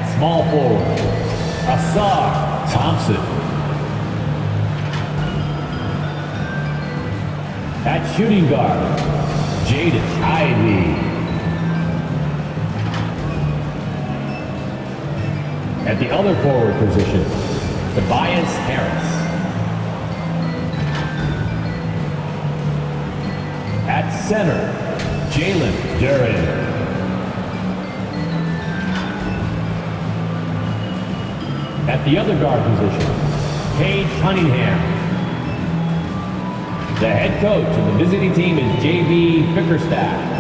At small forward, Asar Thompson. At shooting guard, Jaden Ivey. At the other forward position, Tobias Harris. At center, Jalen Duran. At the other guard position, Cade Cunningham. The head coach of the visiting team is J.B. Bickerstaff.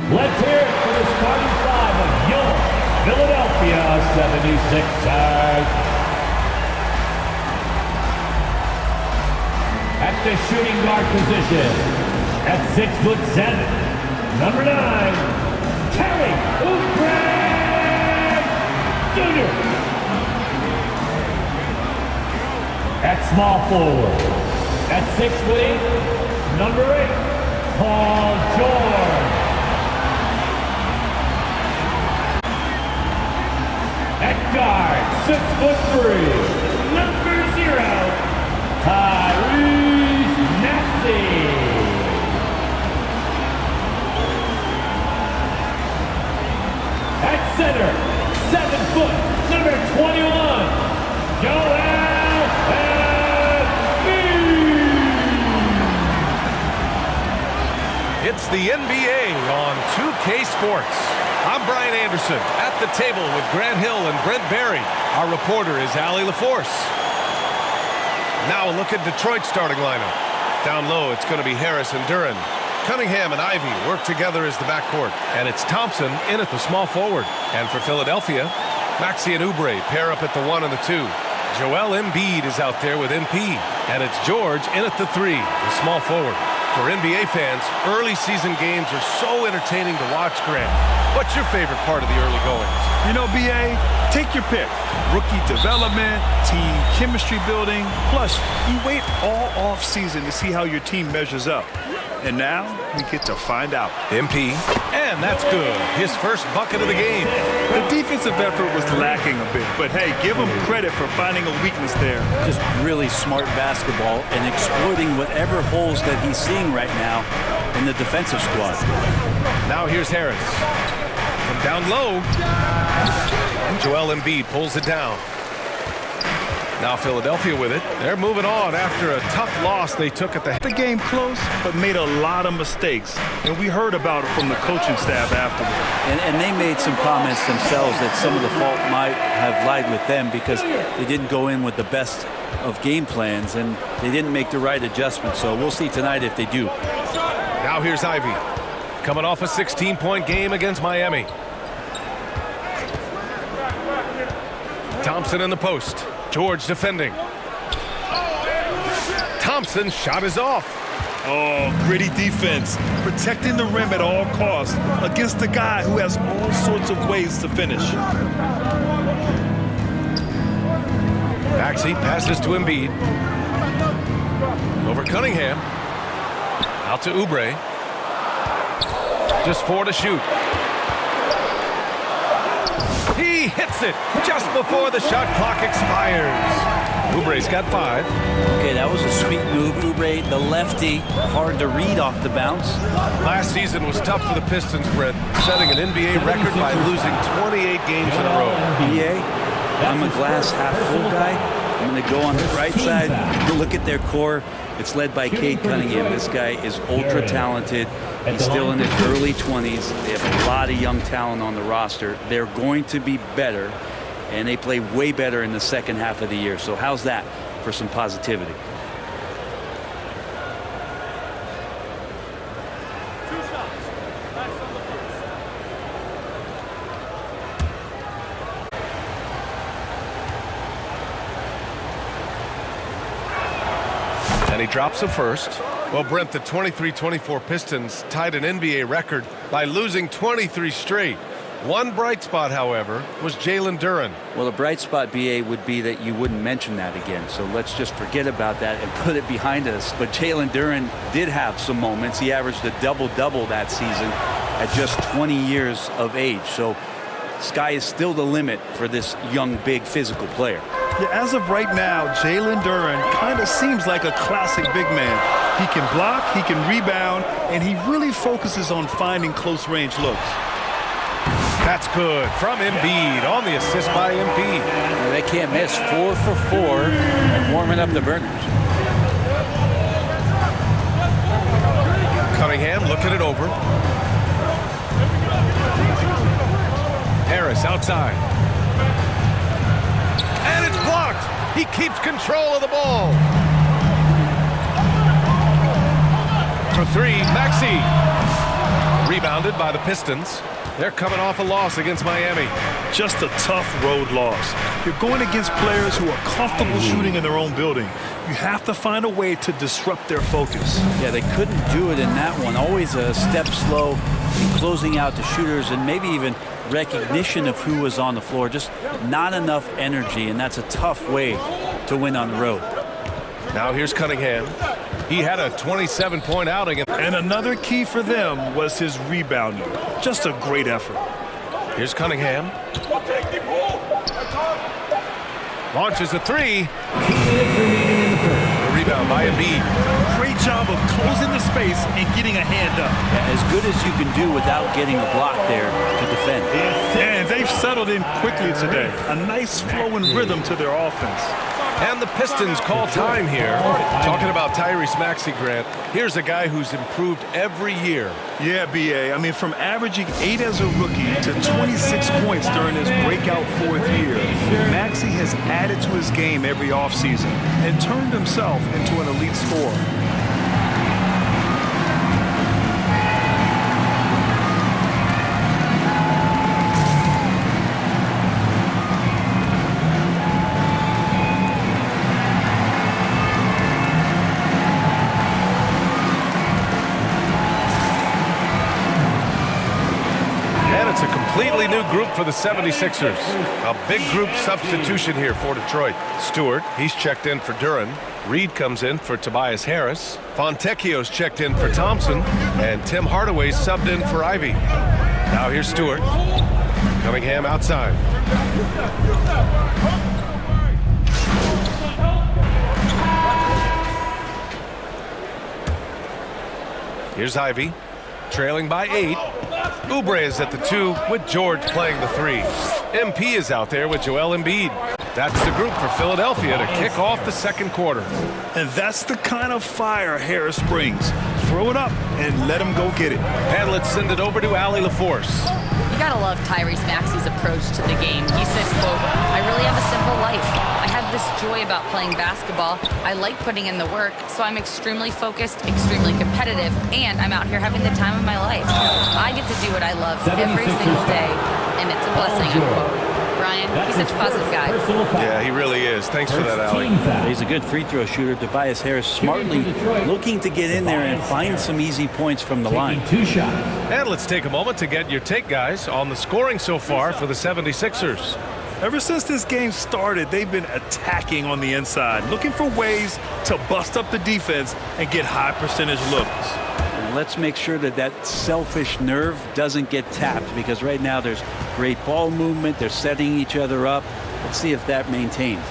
Let's hear it for the starting five of your Philadelphia 76ers. At the shooting guard position, at 6'7", number 9, Kelly Oubre Jr. At small forward, at 6'8", number 8, Paul George. At guard, 6'3", number 0, Tyrese Maxey. At center, 7 foot, number 21, Joel Embiid. It's the NBA on 2K Sports. I'm Brian Anderson, at the table with Grant Hill and Brent Barry. Our reporter is Allie LaForce. Now a look at Detroit's starting lineup. Down low, it's going to be Harris and Duran. Cunningham and Ivey work together as the backcourt. And it's Thompson in at the small forward. And for Philadelphia, Maxey and Oubre pair up at the 1 and the 2. Joel Embiid is out there with MP. And it's George in at the 3, the small forward. For NBA fans, early season games are so entertaining to watch, Grant. What's your favorite part of the early goings? You know, BA, take your pick. Rookie development, team chemistry building. Plus, you wait all off season to see how your team measures up. And now, we get to find out. MP, and that's good. His first bucket of the game. The defensive effort was lacking a bit, but hey, give him credit for finding a weakness there. Just really smart basketball and exploiting whatever holes that he's seeing right now in the defensive squad. Now here's Harris. From down low, and Joel Embiid pulls it down. Now Philadelphia with it. They're moving on after a tough loss they took at the game close, but made a lot of mistakes. And we heard about it from the coaching staff afterward. And they made some comments themselves that some of the fault might have lied with them because they didn't go in with the best of game plans and they didn't make the right adjustments. So we'll see tonight if they do. Now here's Ivey, coming off a 16-point game against Miami. Thompson in the post. George defending. Thompson's shot is off. Oh, gritty defense. Protecting the rim at all costs against a guy who has all sorts of ways to finish. Maxey passes to Embiid. Over Cunningham. Out to Oubre. Just 4 to shoot. He hits it just before the shot clock expires. Oubre's got 5. Okay, that was a sweet move. Oubre, the lefty, hard to read off the bounce. Last season was tough for the Pistons, Brett, setting an NBA record by losing 28 games in a row. BA, I'm a glass half full guy. I'm going to go on the right side. Look at their core. It's led by Cade Cunningham. This guy is ultra talented. He's still in his early 20s. They have a lot of young talent on the roster. They're going to be better, and they play way better in the second half of the year. So how's that for some positivity? And he drops him first. Well, Brent, the 23-24 Pistons tied an NBA record by losing 23 straight. One bright spot, however, was Jalen Duren. Well, a bright spot, BA, would be that you wouldn't mention that again. So let's just forget about that and put it behind us. But Jalen Duren did have some moments. He averaged a double-double that season at just 20 years of age. So sky is still the limit for this young, big, physical player. Yeah, as of right now, Jalen Duren kind of seems like a classic big man. He can block, he can rebound, and he really focuses on finding close-range looks. That's good from Embiid on the assist by Embiid. Well, they can't miss. 4 for 4 and warming up the burners. Cunningham looking it over. Harris outside. And it's blocked. He keeps control of the ball. For three, Maxey. Rebounded by the Pistons. They're coming off a loss against Miami. Just a tough road loss. You're going against players who are comfortable shooting in their own building. You have to find a way to disrupt their focus. Yeah, they couldn't do it in that one. Always a step slow in closing out the shooters and maybe even recognition of who was on the floor. Just not enough energy, and that's a tough way to win on the road. Now here's Cunningham. He had a 27-point outing. And another key for them was his rebounding. Just a great effort. Here's Cunningham. Launches a three. The rebound by Embiid. Great job of closing the space and getting a hand up. As good as you can do without getting a block there to defend. And they've settled in quickly today. A nice flow and rhythm to their offense. And the Pistons call time here. Talking about Tyrese Maxey, Grant, here's a guy who's improved every year. Yeah, BA. I mean, from averaging 8 as a rookie to 26 points during his breakout 4th year, Maxey has added to his game every offseason and turned himself into an elite scorer. Completely new group for the 76ers. A big group substitution here for Detroit. Stewart, he's checked in for Duren. Reed comes in for Tobias Harris. Fontecchio's checked in for Thompson. And Tim Hardaway's subbed in for Ivy. Now here's Stewart. Cunningham outside. Here's Ivy. Trailing by 8. Oubre is at the 2 with George playing the 3. MP is out there with Joel Embiid. That's the group for Philadelphia to kick off the second quarter. And that's the kind of fire Harris brings. Throw it up and let him go get it. And let's send it over to Allie LaForce. You gotta love Tyrese Maxey's approach to the game. He said, quote, "I really have a simple life. I have this joy about playing basketball. I like putting in the work, so I'm extremely focused, extremely competitive, and I'm out here having the time of my life. I get to do what I love every single day, and it's a blessing," unquote. Brian, he's such a positive guy. Yeah, he really is. Thanks for that, Allie. He's a good free throw shooter. Tobias Harris smartly looking to get in there and find some easy points from the line. And let's take a moment to get your take, guys, on the scoring so far for the 76ers. Ever since this game started, they've been attacking on the inside, looking for ways to bust up the defense and get high percentage looks. And let's make sure that that selfish nerve doesn't get tapped, because right now there's great ball movement. They're setting each other up. Let's see if that maintains.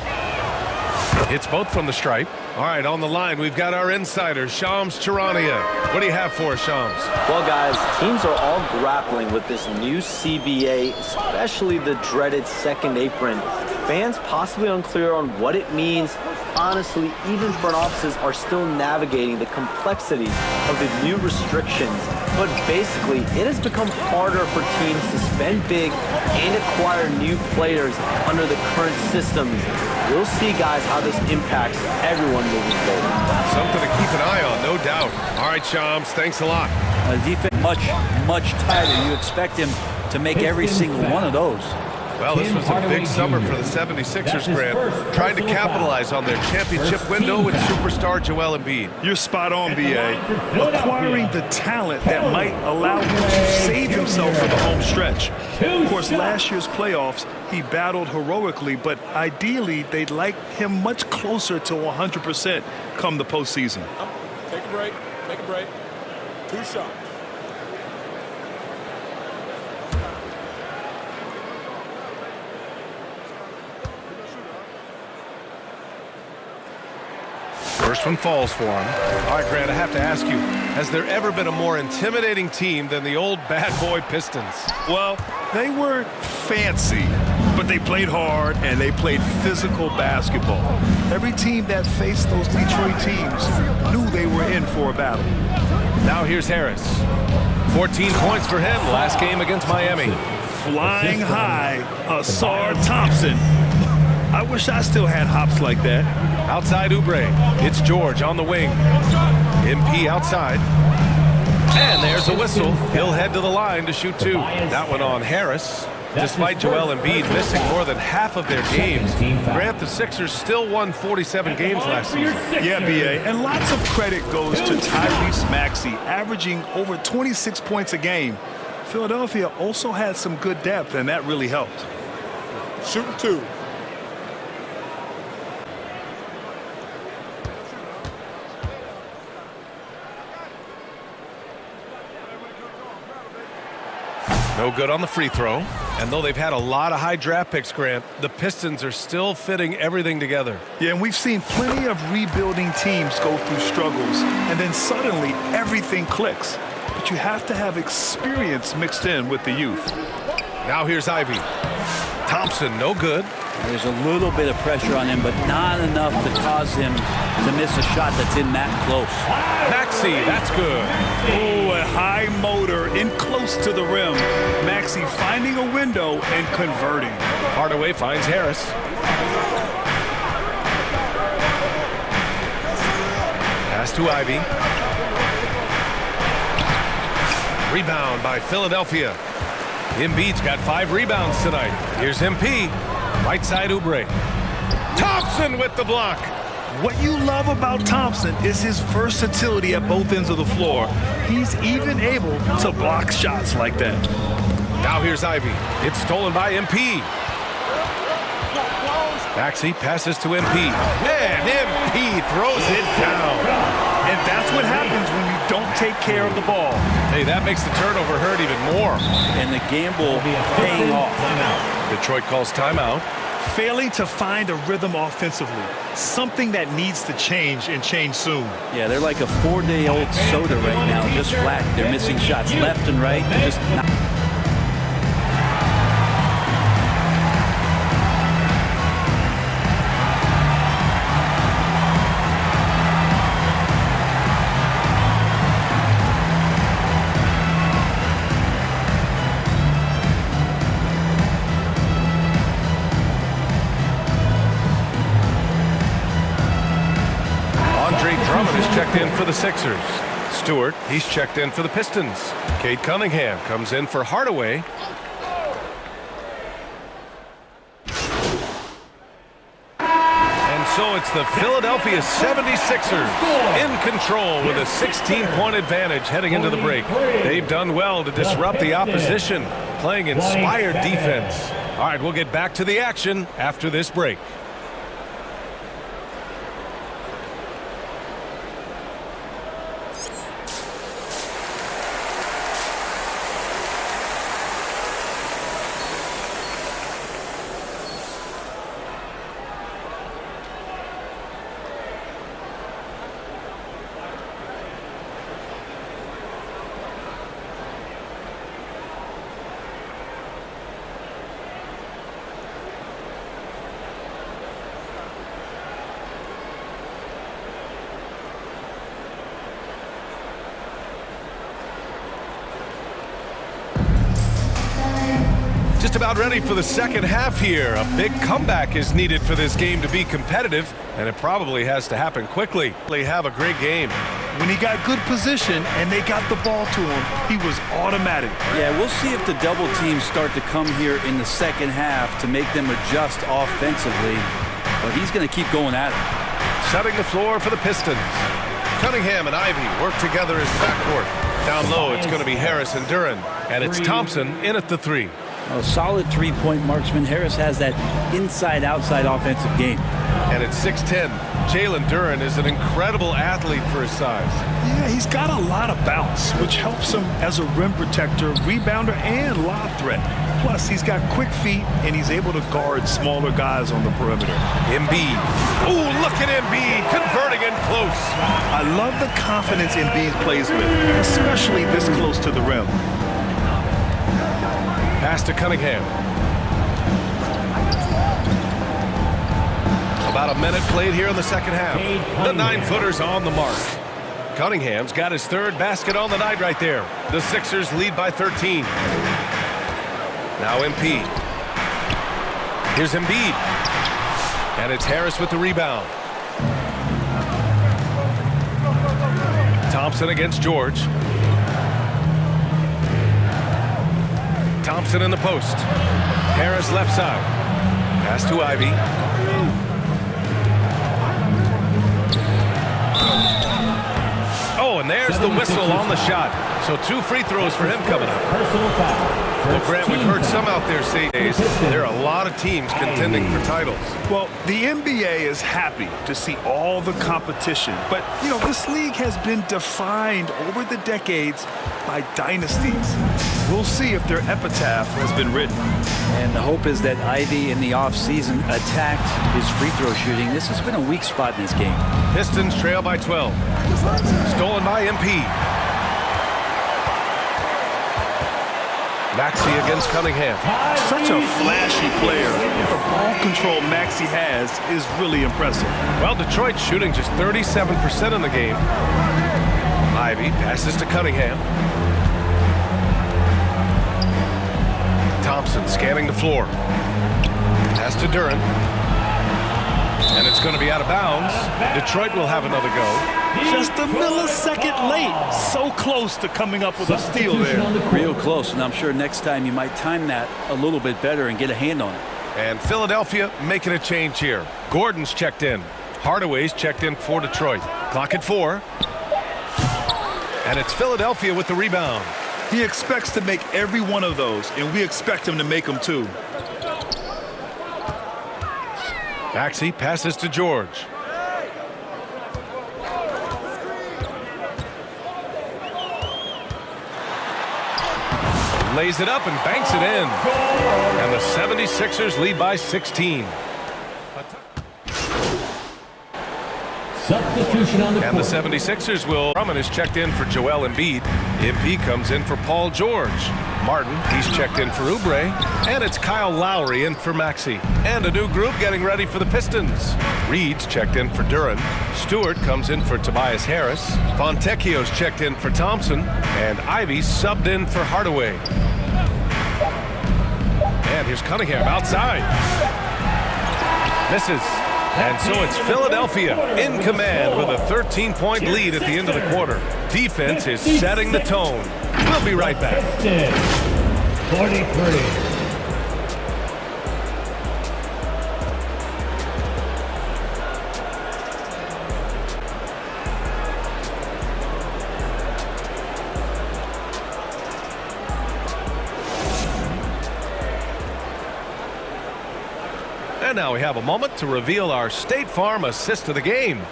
It's both from the stripe. All right, on the line, we've got our insider, Shams Charania. What do you have for us, Shams? Well, guys, teams are all grappling with this new CBA, especially the dreaded second apron. Fans possibly unclear on what it means. Honestly, even front offices are still navigating the complexities of the new restrictions. But basically, it has become harder for teams to spend big and acquire new players under the current systems. We'll see, guys, how this impacts everyone moving forward. Something to keep an eye on, no doubt. All right, Shams, thanks a lot. Defense much tighter. You expect him to make every single one of those. Well, this was a big summer for the 76ers, Grant, trying to capitalize on their championship window with superstar Joel Embiid. You're spot on, B.A. Acquiring the talent that might allow him to save himself for the home stretch. Of course, last year's playoffs, he battled heroically, but ideally, they'd like him much closer to 100% come the postseason. Take a break. Take a break. 2 shots. First one falls for him. All right, Grant, I have to ask you, has there ever been a more intimidating team than the old bad boy Pistons? Well, they weren't fancy, but they played hard and they played physical basketball. Every team that faced those Detroit teams knew they were in for a battle. Now here's Harris. 14 points for him last game against Miami. Flying high, Asar Thompson. I wish I still had hops like that. Outside Oubre. It's George on the wing. MP outside. And there's a whistle. He'll head to the line to shoot 2. That one on Harris. Despite Joel Embiid missing more than half of their games, Grant, the Sixers still won 47 games last season. Yeah, B.A. And lots of credit goes to Tyrese Maxey, averaging over 26 points a game. Philadelphia also had some good depth, and that really helped. Shooting 2. No good on the free throw. And though they've had a lot of high draft picks, Grant, the Pistons are still fitting everything together. Yeah, and we've seen plenty of rebuilding teams go through struggles, and then suddenly everything clicks. But you have to have experience mixed in with the youth. Now here's Ivy. Thompson, no good. There's a little bit of pressure on him, but not enough to cause him to miss a shot that's in that close. Maxey, that's good. Oh, a high motor in close to the rim. Maxey finding a window and converting. Hardaway finds Harris. Pass to Ivy. Rebound by Philadelphia. Embiid's got 5 rebounds tonight. Here's MP. Right side Oubre. Thompson with the block. What you love about Thompson is his versatility at both ends of the floor. He's even able to block shots like that. Now here's Ivy. It's stolen by MP. Maxey passes to MP. And MP throws it down. And that's what happens when you don't take care of the ball. Hey, that makes the turnover hurt even more. And the gamble paying off. Detroit calls timeout. Failing to find a rhythm offensively. Something that needs to change and change soon. Yeah, they're like a 4-day-old soda right now, just flat. They're missing shots left and right. They're just not. Checked in for the Sixers. Stewart, he's checked in for the Pistons. Cade Cunningham comes in for Hardaway. And so it's the Philadelphia 76ers in control with a 16-point advantage heading into the break. They've done well to disrupt the opposition, playing inspired defense. All right, we'll get back to the action after this break. Just about ready for the second half here. A big comeback is needed for this game to be competitive, and it probably has to happen quickly. They have a great game. When he got good position and they got the ball to him, he was automatic. Yeah, we'll see if the double teams start to come here in the second half to make them adjust offensively. But he's going to keep going at it. Setting the floor for the Pistons. Cunningham and Ivy work together as the backcourt. Down low, it's going to be Harris and Duran. And it's Thompson in at the three. A solid three-point marksman. Harris has that inside-outside offensive game. And it's 6'10". Jalen Duran is an incredible athlete for his size. Yeah, he's got a lot of bounce, which helps him as a rim protector, rebounder, and lob threat. Plus, he's got quick feet, and he's able to guard smaller guys on the perimeter. Embiid. Ooh, look at Embiid converting in close. I love the confidence Embiid plays with, especially this close to the rim. Pass to Cunningham. About a minute played here in the second half. The 9-footer's on the mark. Cunningham's got his third basket on the night right there. The Sixers lead by 13. Now MP. Here's Embiid. And it's Harris with the rebound. Thompson against George. Thompson in the post. Harris left side. Pass to Ivy. Oh, and there's the whistle on the shot. So 2 free throws for him coming up. Personal foul. Well, Grant, we've heard some out there say there are a lot of teams contending for titles. Well, the NBA is happy to see all the competition. But, you know, this league has been defined over the decades by dynasties. We'll see if their epitaph has been written. And the hope is that Ivy in the offseason attacked his free throw shooting. This has been a weak spot in this game. Pistons trail by 12. Stolen by MP. Maxey against Cunningham. Such a flashy player. The ball control Maxey has is really impressive. Well, Detroit's shooting just 37% in the game. Ivy passes to Cunningham. Thompson scanning the floor. Pass to Duran. And it's going to be out of bounds. Detroit will have another go. Just a millisecond late. So close to coming up with a steal there. Real close, and I'm sure next time you might time that a little bit better and get a hand on it. And Philadelphia making a change here. Gordon's checked in. Hardaway's checked in for Detroit. Clock at 4. And it's Philadelphia with the rebound. He expects to make every one of those, and we expect him to make them too. Maxey passes to George. Lays it up and banks it in. And the 76ers lead by 16. Substitution on the And the court. 76ers will. Drummond is checked in for Joel Embiid. MP comes in for Paul George. Martin, he's checked in for Oubre. And it's Kyle Lowry in for Maxey. And a new group getting ready for the Pistons. Reed's checked in for Duran. Stewart comes in for Tobias Harris. Fontecchio's checked in for Thompson. And Ivy subbed in for Hardaway. And here's Cunningham outside. Misses. And so it's Philadelphia in command with a 13-point lead at the end of the quarter. Defense is setting the tone. We'll be right back. 43. And now we have a moment to reveal our State Farm assist of the game.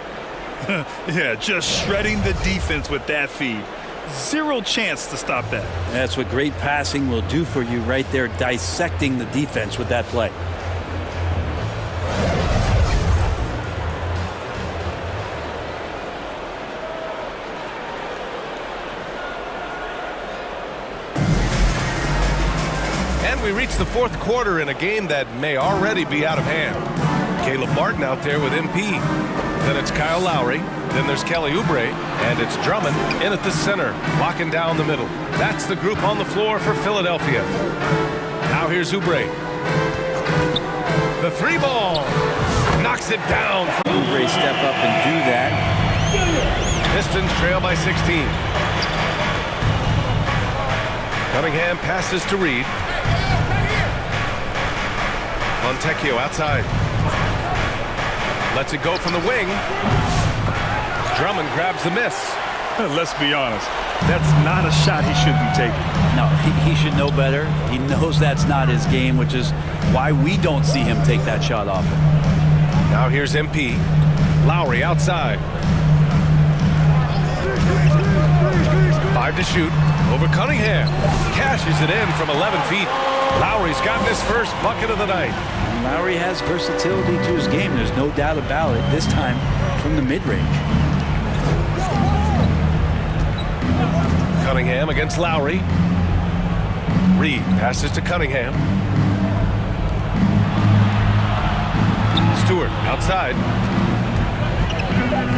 Yeah, just shredding the defense with that feed. Zero chance to stop that. That's what great passing will do for you right there, dissecting the defense with that play. And we reach the fourth quarter in a game that may already be out of hand. Caleb Martin out there with MP. Then it's Kyle Lowry. Then there's Kelly Oubre. And it's Drummond in at the center, locking down the middle. That's the group on the floor for Philadelphia. Now here's Oubre. The 3-ball. Knocks it down. Oubre step up and do that. Pistons trail by 16. Cunningham passes to Reed. Montecchio outside. Lets it go from the wing. Drummond grabs the miss. Let's be honest. That's not a shot he should be taking. No, he should know better. He knows that's not his game, which is why we don't see him take that shot often. Now here's MP. Lowry outside. 5 to shoot. Over Cunningham. Cashes it in from 11 feet. Lowry's gotten his first bucket of the night. Lowry has versatility to his game. There's no doubt about it. This time from the mid-range. Cunningham against Lowry. Reed passes to Cunningham. Stewart outside.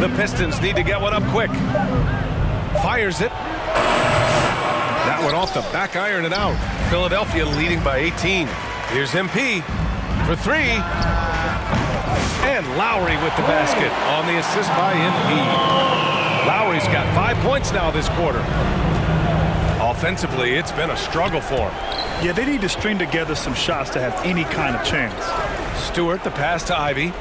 The Pistons need to get one up quick. Fires it. That one off the back iron and out. Philadelphia leading by 18. Here's MP for 3. And Lowry with the basket on the assist by MP. Lowry's got 5 points now this quarter. Offensively, it's been a struggle for him. Yeah, they need to string together some shots to have any kind of chance. Stewart, the pass to Ivy.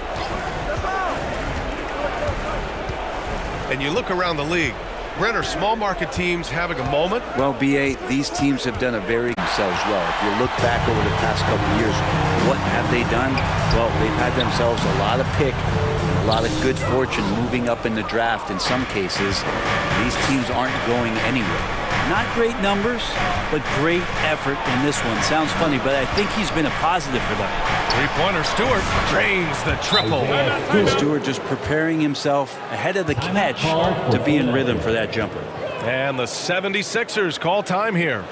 And you look around the league. Brent, are small market teams having a moment? Well, BA, these teams have done a very themselves well. If you look back over the past couple of years, what have they done? Well, they've had themselves a lot of pick, a lot of good fortune moving up in the draft in some cases. These teams aren't going anywhere. Not great numbers, but great effort in this one. Sounds funny, but I think he's been a positive for them. Three-pointer, Stewart drains the triple. Stewart just preparing himself ahead of the catch to be in rhythm for that jumper. And the 76ers call time here.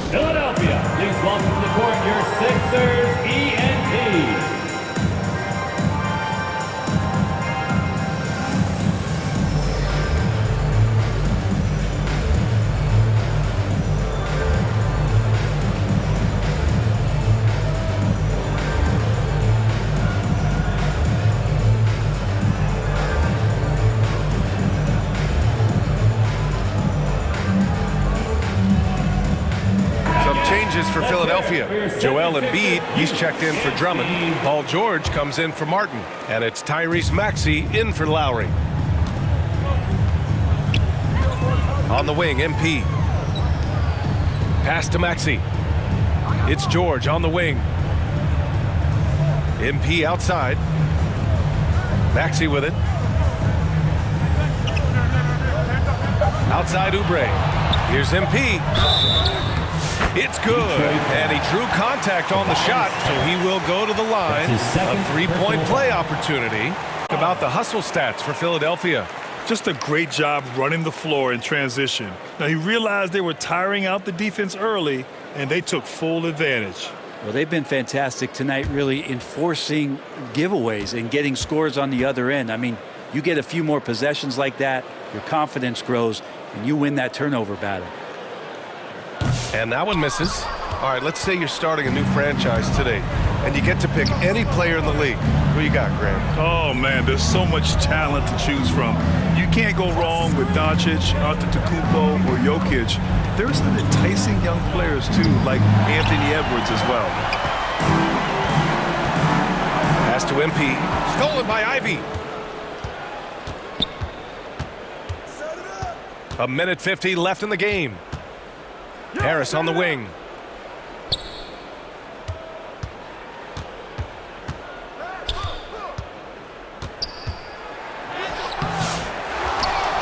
Philadelphia, please welcome to the court your Sixers ENT. For Philadelphia. Joel Embiid, he's checked in for Drummond. Paul George comes in for Martin. And it's Tyrese Maxey in for Lowry. On the wing, MP. Pass to Maxey. It's George on the wing. MP outside. Maxey with it. Outside Oubre. Here's MP. It's good, and he drew contact on the shot, so he will go to the line. A three-point play opportunity. About the hustle stats for Philadelphia. Just a great job running the floor in transition. Now, he realized they were tiring out the defense early, and they took full advantage. Well, they've been fantastic tonight, really enforcing giveaways and getting scores on the other end. I mean, you get a few more possessions like that, your confidence grows, and you win that turnover battle. And that one misses. All right, let's say you're starting a new franchise today, and you get to pick any player in the league. Who you got, Graham? Oh, man, there's so much talent to choose from. You can't go wrong with Doncic, Antetokounmpo, or Jokic. There's some enticing young players, too, like Anthony Edwards as well. Pass to MP. Stolen by Ivy. A minute 50 left in the game. Harris on the wing.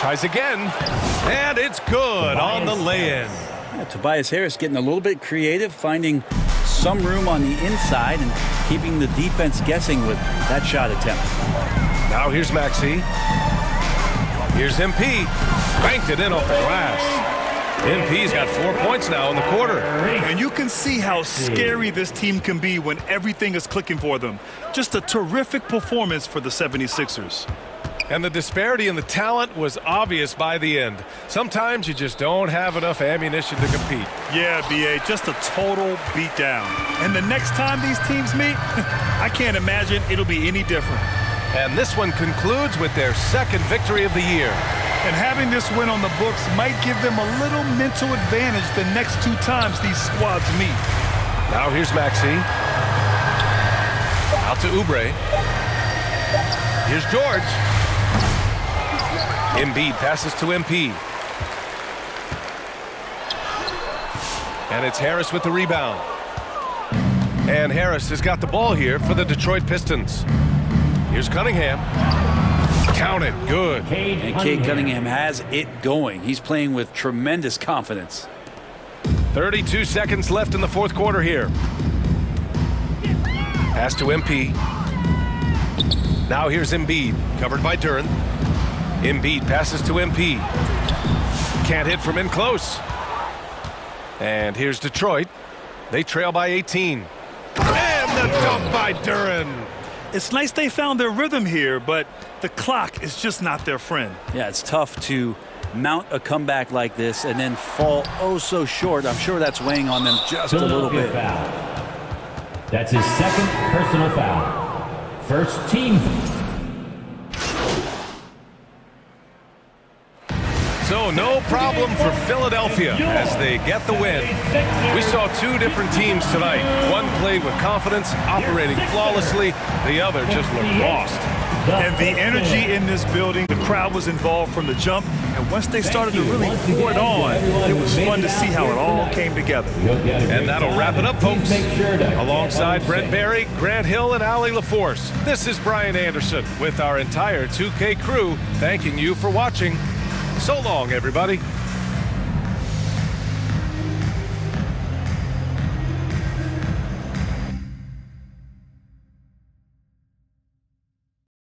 Tries again, and it's good on the lay-in. Yeah, Tobias Harris getting a little bit creative, finding some room on the inside and keeping the defense guessing with that shot attempt. Now here's Maxey. Here's MP. Banked it in off the glass. MP's got 4 points now in the quarter. And you can see how scary this team can be when everything is clicking for them. Just a terrific performance for the 76ers. And the disparity in the talent was obvious by the end. Sometimes you just don't have enough ammunition to compete. Yeah, BA, just a total beatdown. And the next time these teams meet, I can't imagine it'll be any different. And this one concludes with their second victory of the year. And having this win on the books might give them a little mental advantage the next 2 times these squads meet. Now here's Maxey. Out to Oubre. Here's George. Embiid passes to MP. And it's Harris with the rebound. And Harris has got the ball here for the Detroit Pistons. Here's Cunningham. Count it. Good. And Cade Cunningham has it going. He's playing with tremendous confidence. 32 seconds left in the fourth quarter here. Pass to MP. Now here's Embiid, covered by Duren. Embiid passes to MP. Can't hit from in close. And here's Detroit. They trail by 18. And the dunk by Duren. It's nice they found their rhythm here, but the clock is just not their friend. Yeah, it's tough to mount a comeback like this and then fall oh so short. I'm sure that's weighing on them just a little bit. Foul. That's his second personal foul. First team. So no problem for Philadelphia as they get the win. We saw 2 different teams tonight. One played with confidence, operating flawlessly. The other just looked lost. And the energy in this building, the crowd was involved from the jump. And once they started to really pour it on, it was fun to see how it all came together. And that'll wrap it up, folks. Alongside Brent Barry, Grant Hill, and Allie LaForce, this is Brian Anderson with our entire 2K crew thanking you for watching. So long, everybody.